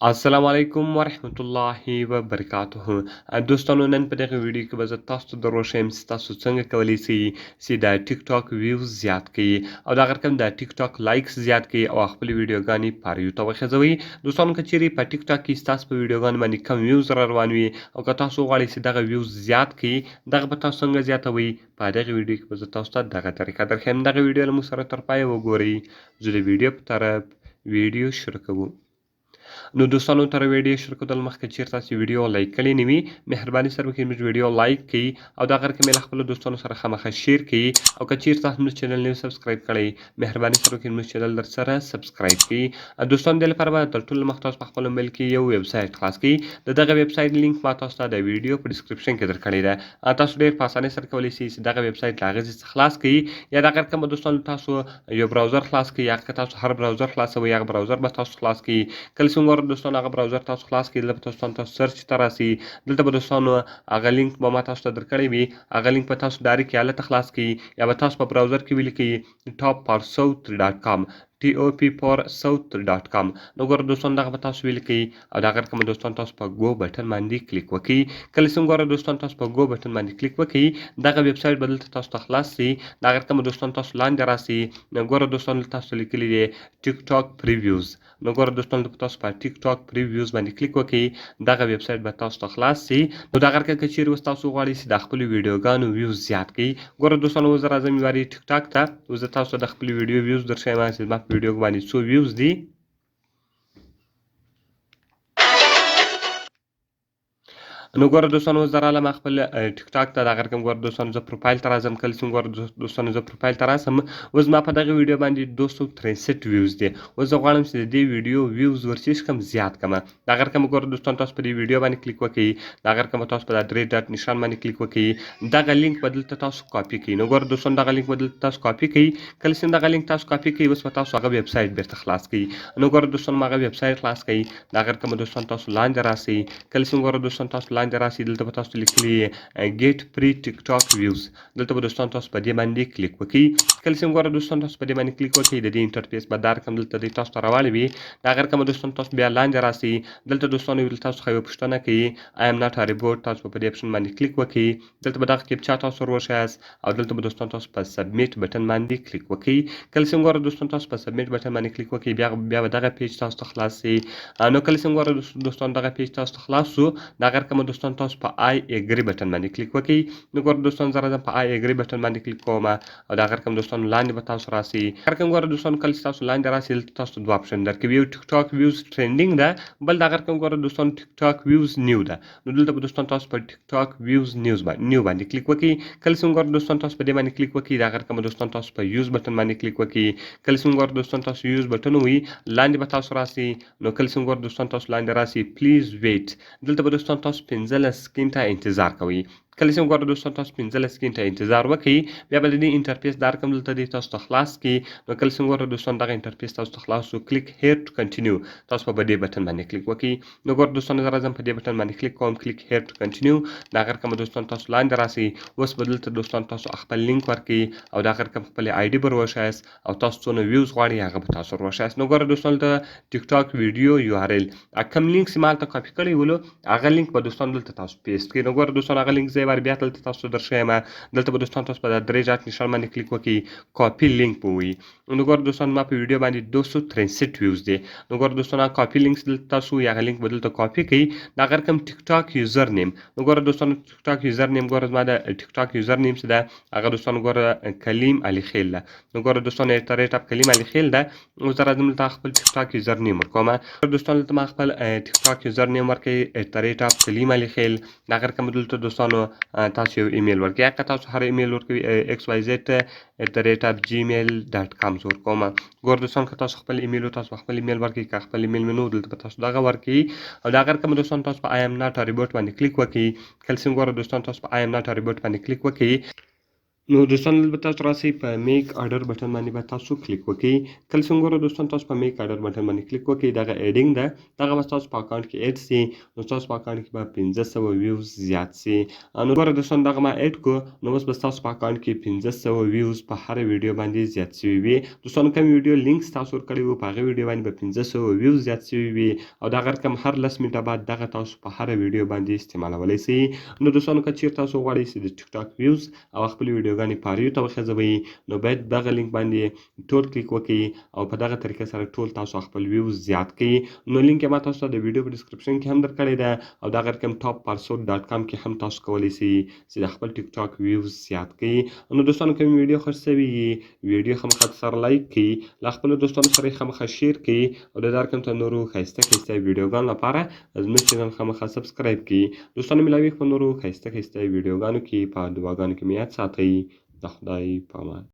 السلام علیکم ورحمت الله وبرکاته دوستانو نن په دغه ویډیو کې به زه تاسو ته دروښیم چې تاسو څنګه کولی شئ چې د ټیک ټاک ویوز زیات کړئ او د هغه رقم د ټیک ټاک لایکس زیات کړئ او خپل ویډیوګانې پاریو ته وخځوئ. دوستانو که چیرې په ټیک ټاک کې ستاسو په ویډیوګانو باندې کم ویوز را روان وي او که تاسو غواړئ چې دغه ویوز زیات کړئ دغه به تاسو څنګه زیاتوئ په دغه ویډیو کې به زه تاسو ته دغه طریقه درښیم. دغه ویډیو له موږ سره تر پایه وګورئ. زه د ویډیو په طرف ویډیو شروع کوو. نو دوستانو تر ویډیو شروع کېدل مخکې چیرې تاسو ویډیو لایک کړی نه وي مهرباني سره وکړئ زموږ ویډیو لایک کړئ او د هغه رقم یې له خپلو دوستانو سره خامخا شیر کړئ او که چیرې تاسو زموږ چینل نه سبسکرایب کړی مهرباني سره وکړئ زموږ چینل در سره سبسکرایب کړئ. دوستانو دې لپاره به تر ټولو مخکې تاسو په خپل موبایل کې یو ویب سایټ خلاص کړئ. د دغه ویب سایټ لینک ما تاسو ته د ویډیو په ډسکرپشن کې درکړی ده. تاسو ډېر په اسانۍ سره کولی شئ چې دغه ویب سایټ له هغې څخه خلاص کړئ یا د هغه رقم به دوستانو تاسو یو براوزر خلاص کړئ یا که تاسو هر براوزر خلاصوئ هغه براوزر به تاسو خلاص کړئ. کله چې وګورئ دوستانو هغه براوزر تاسو خلاص کړئ دلته به تاسو سرچ ته راسئ. دلته به دوستانو هغه لینک به ما تاسو ته درکړی وي هغه لینک به تاسو ډایرکټ هلته خلاص کړئ یا به تاسو په براوزر کې ولیکئ top4south.com top4south.com. نو ګوره دوستان دغه به تاسو ولیکئ او د هغه رقم دوستان تاسو په ګو بټن باندې کلیک وکړئ. کله چې ګوره دوستان تاسو په ګو بټن باندې کلیک وکړئ دغه ویب سایټ به دلته تاسو ته خلاص شي. د هغه رقم دوستان تاسو لاندې راسئ. نو ګوره دوستان تاسو لیکلي دی ټیک ټاک پریویوز. نو ګوره دوستان تاسو په ټیک ټاک پریویوز باندې کلیک وکړئ دغه ویب سایټ به تاسو ته خلاص شي. نو دغه رقم که چیرې اوس تاسو غواړئ چې د خپلو ویډیوګانو ویوز زیات کړئ ګوره دوستان اوس زه راځم یو وارې ټیک ټاک ته. اوس زه تاسو ته د خپلې ویډیو ویوز درښیم چې زما په ویډیو باندې څو ویوز دي. نو ګوره دوستانو اوس زه رالم خپل ټیک ټاک ته د هغه رقم ګوره دوستانو زه پروفایل ته راځم. کله چې ګوره دوستانو زه پروفایل ته راسم اوس زما په دغه ویډیو باندې 263 ویوز دي. اوس زه غواړم چې د دې ویډیو ویوز ورڅېږ کم زیات کړم. د هغه رقم ګوره دوستانو تاسو په دې ویډیو باندې کلیک وکړئ. د هغه رقم تاسو په دا 3 ډاټ نشان باندې کلیک وکړئ. دغه لینک به دلته تاسو کاپي کړئ. نو ګوره دوستانو دغه لینک به دلته تاسو کاپي کړئ. کله چې دغه لینک تاسو کاپي کړئ اوس به تاسو هغه ویب سایټ بیرته خلاص کړئ. نو ګوره دوستانو هغه ویب سایټ خلاص کړئ. د هغه رقم دوستانو تاسو لاندې راسئ. کله چې ګوره دوستانو تاسو لاندې راسئ دلته به تاسو لیکلي ګیټ پری ټیک ټاک ویوز. دلته به دوستان تاسو په دې باندې کلیک وکړئ. کله چې ګوره دوستان تاسو په دې باندې کلیک وکړئ د دې انټرفیس به دا رقم دلته دی تاسو ته راواړوي. د هغه رقم دوستان تاسو بیا لاندې راسئ. دلته دوستانو تاسو څخه یوه پوښتنه کوي آی ایم ناټ ا ریبوټ. تاسو په دې اپشن باندې کلیک وکړئ. دلته به دغه کیپچا تاسو وروښیاست او دلته به دوستان تاسو په سبمیټ بټن باندې کلیک وکړئ. کله چې ګوره دوستان تاسو په سبمیټ بټن باندې کلیک وکړئ بیا به دغه پیج تاسو ته خلاص شي. نو کله چې ګوره دوستان دغه پیج تاسو ته خلاص شو د هغه رقم دوستان تاسو په آی اګری بټن باندې کلیک وکړئ. نو ګوره دوستان زه راځم په آی اګری بټن باندې کلیک کوم او د هغه رقم دوستان لاندې به تاسو راسئ. هغه رقم ګوره دوستان کله چې تاسو لاندې راسئ دلته تاسو دوه اپشن درکوي. یو ټیک ټاک ویوز ټرینډینګ ده بل د هغه رقم ګوره دوستان ټیک ټاک ویوز نیو ده. نو دلته به دوستان تاسو په ټیک ټاک ویوز نیو باندې کلیک وکړئ. کله چې ګوره دوستان تاسو په دې باندې کلیک وکړئ د هغه رقم دوستان تاسو په یوز بټن باندې کلیک وکړئ. کله چې ګوره دوستان تاسو یوز بټن ووي لاندې به تاسو راسئ. نو کله چې ګوره دوستان تاسو لاندې راسئ پلیز ویټ دلته به دوستان تاسو 15 سکینډه انتظار کوئ. کله چې ګوره دوستان تاسو 15 سکینډه انتظار وکړئ بیا به د دې انټرفیس دا رقم دلته دی تاسو ته خلاص کړي. نو کله چې ګوره دوستان دغه انټرفیس تاسو ته خلاص شو کلیک هیر ټو کنټینیو تاسو په دې بټن باندې کلیک وکړئ. نو ګوره دوستان زه راځم په دې بټن باندې کلیک کوم کلیک هیر ټو کنټینیو. د هغه رقم دوستان تاسو لاندې راسئ. اوس به دلته دوستان تاسو خپل لینک ورکړئ او د هغه رقم خپل آی ډي به وروښیاست او تاسو څونه ویوز غواړئ هغه به تاسو وروښیاست. نو ګوره دوستان د ټیک ټاک ویډیو یو آر ایل کوم لینک چې ما هلته کاپي کړی ولو هغه لینک به دوستان دلته تاسو پیسټ کړئ. نو ګوره دوستان هغه لینک زه یې وارې بیا دلته تاسو درښیم. دلته به دوستان تاسو په 3 ډاټ نشان باندې کلیک وکړئ کاپي لینک به ووایي. نو ګوره دوستان ما په ویډیو باندې 263 ویوز دي. نو ګوره دوستان کاپي لینکس دلته تاسو هغه لینک به دلته کاپي کړئ. د هغه رقم ټیک ټاک یوزر نیم. نو ګوره دوستان ټیک ټاک یوزر نیم ګوره زما د ټیک ټاک یوزر نیم چې ده هغه دوستان ګوره کلیم علي خیل ده. نو ګوره دوستان @@ کلیم علي خیل ده. اوس زه راځم دلته خپل ټیک ټاک یوزر نیم ورکوم. دوستان دلته ما خپل ټیک ټاک یوزر نیم ورکړئ @@ کلیم علي خیل. د هغه رقم دلته دوستانو تاسو یو ایمیل ورکړئ. که تاسو هر ایمیل ورکوي xyz@gmail.com زه ورکوم. ګوره دوستان که تاسو خپل ایمیل تاسو خپل ایمیل ورکړئ که خپل ایمیل مې نه دلته به تاسو دغه ورکړئ او د هغه رقم دوستان تاسو په آی ایم ناټ ا ریبوټ باندې کلیک وکړئ. کله چې ګوره دوستان تاسو په آی ایم ناټ ا ریبوټ باندې کلیک وکړئ نو دوستان البته تاسو راسئ په میک آرډر بټن باندې به تاسو کلیک وکړئ. کله چې وګورئ دوستان تاسو په میک آرډر بټن باندې کلیک وکړئ، دغه ایډینګ ده دغه به ستاسو په اکاونټ کې ایډ سي. نو ستاسو په اکاونټ کې به 1500 ویوز زیات سي. نو ګوره دوستان دغه ما ایډ کو، نو اوس به ستاسو په اکاونټ کې 1500 ویوز په هر ویډیو باندې زیات سوي وي. دوستان کوم ویډیو لینک تاسو ورکړی وو په هغه ویډیو باندې به 1500 ویوز زیات سوي وي، او دغه رقم هر 10 منټه بعد دغه تاسو په هر ویډیو باندې استعمالولی سئ. نو دوستانو که چیرته تاسو غواړئ چې د ټیک ټاک ویوز او خپل ویډیوګانې پاریو ته وخځوئ، نو باید دغه لینک باندې ټول کلیک وکړئ او په دغه طریقه سره ټول تاسو خپل ویوز زیات کړئ. نو لینک یې ما تاسو ته د ویډیو په ډسکرپشن کې هم درکړی ده، او دغه رقم ټاپ پارسود.com کې هم تاسو کولی سئ چې د خپل ټیک ټاک ویوز زیات کړئ. نو دوستانو کوم ویډیو خوښ سوي ویډیو خامخا سره لایک کړئ، له خپلو دوستانو سره یې خامخا شیر کړئ، او د دغه رقم ته نورو ښایسته ویډیوګانو لپاره زموږ چینل خامخا سبسکرایب کړئ. دوستانو ملاوي په نورو ښایسته ویډیوګانو کې په دعاګانو کې مې یاد ساتئ. د خدای په امان.